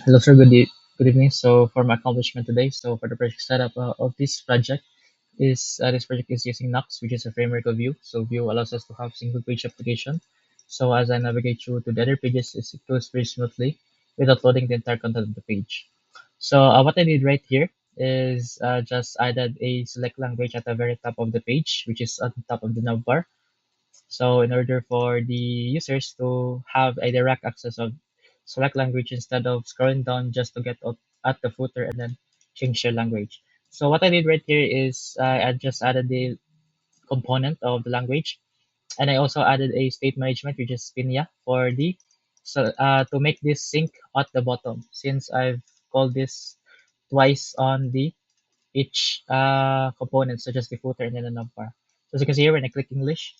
Hello, sir. Good evening. So, for my accomplishment today, so for the project setup of this project this project is using Nux, which is a framework of Vue. So, Vue allows us to have single page application. So, as I navigate through to the other pages, it goes very smoothly without loading the entire content of the page. So, what I did right here is just added a select language at the very top of the page, which is on top of the navbar. So in order for the users to have a direct access of select language instead of scrolling down just to get up at the footer and then change their language. So what I did right here is I just added the component of the language, and I also added a state management, which is Pinya, for the to make this sync at the bottom, since I've called this twice on the each component, such as the footer and then the navbar. So as you can see here, when I click English,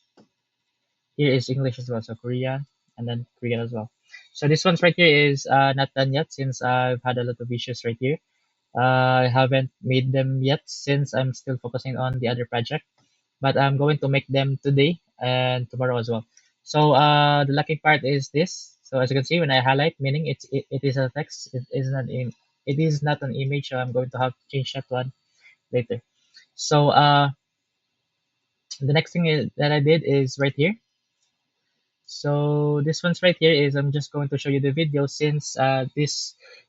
here is English as well, so Korean and then Korean as well. So this one's right here is not done yet, since I've had a lot of issues right here. I haven't made them yet since I'm still focusing on the other project, but I'm going to make them today and tomorrow as well. So the lucky part is this. So as you can see, when I highlight, meaning it is a text, it is not an image, so I'm going to have to change that one later. So the next thing that I did is right here. So this one's right here is I'm just going to show you the video, since the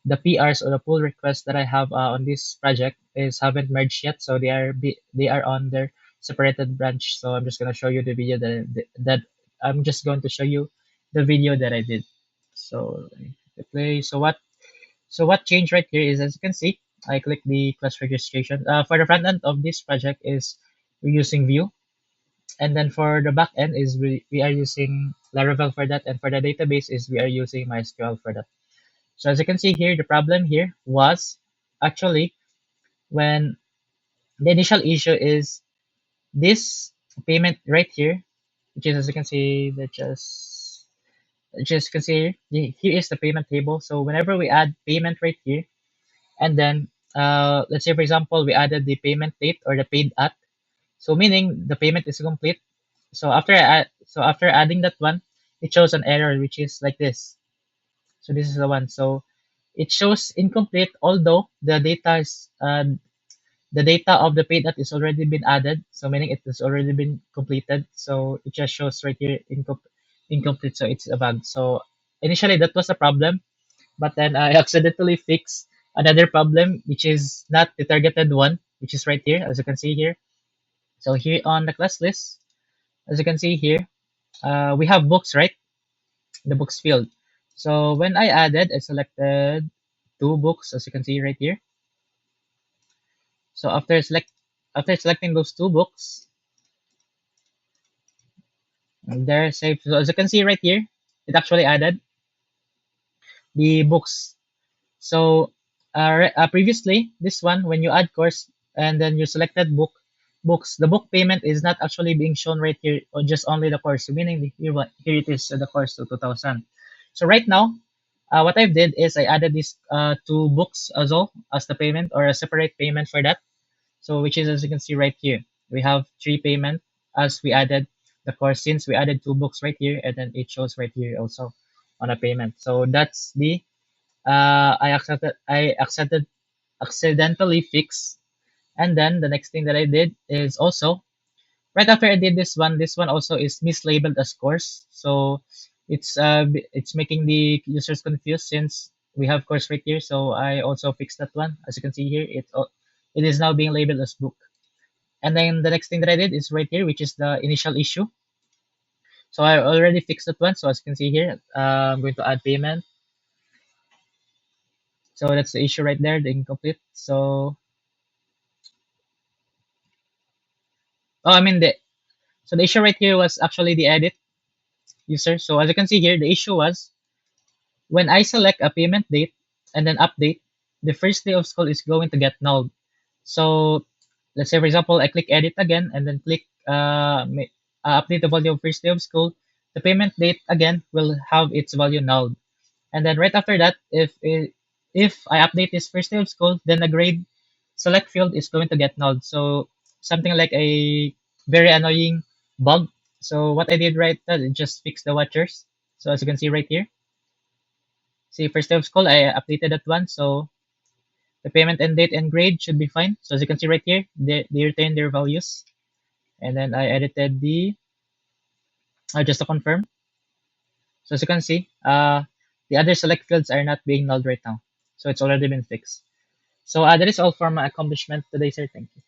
PRs or the pull requests that I have on this project is haven't merged yet, so they are on their separated branch. So I'm just going to show you the video that I'm just going to show you the video that I did. So I play. So what changed right here is, as you can see, I click the class registration. For the front end of this project is we're using Vue, and then for the back end is we are using Laravel for that, and for the database is we are using MySQL for that. So as you can see here, the problem here was actually when the initial issue is this payment right here, which is, as you can see, that just can see here, here is the payment table. So whenever we add payment right here, and then let's say for example we added the payment date or the paid at, so meaning the payment is complete. So after adding that one, it shows an error which is like this. So this is the one. So it shows incomplete, although the data of the paid app is already been added. So meaning it has already been completed. So it just shows right here incomplete. So it's a bug. So initially that was a problem, but then I accidentally fixed another problem, which is not the targeted one, which is right here, as you can see here. So here on the class list, as you can see here, we have books, right? The books field. So when I added, I selected two books, as you can see right here. So after selecting those two books, they're saved. So as you can see right here, it actually added the books. So previously, this one, when you add course and then you selected books, the book payment is not actually being shown right here, or just only the course. So meaning here it is, the course to 2000. So right now, what I did is I added these two books as well as the payment, or a separate payment for that. So which is, as you can see right here, we have three payment as we added the course, since we added two books right here, and then it shows right here also on a payment. So that's the I accidentally fix. And then the next thing that I did is also right after I did this one also is mislabeled as course. So it's making the users confused, since we have course right here. So I also fixed that one. As you can see here, it is now being labeled as book. And then the next thing that I did is right here, which is the initial issue. So I already fixed that one. So as you can see here, I'm going to add payment. So that's the issue right there, the incomplete. Oh, I mean the issue right here was actually the edit user. So as you can see here, the issue was when I select a payment date and then update, the first day of school is going to get null. So let's say for example, I click edit again and then click update the value of first day of school. The payment date again will have its value null. And then right after that, if I update this first day of school, then the grade select field is going to get null. So something like a very annoying bug. So what I did right, just fix the watchers. So as you can see right here, See, first day of school, I updated that one. So the payment end date and grade should be fine. So as you can see right here, they retain their values. And then I edited just to confirm. So as you can see, the other select fields are not being nulled right now. So it's already been fixed. So that is all for my accomplishment today, sir. Thank you.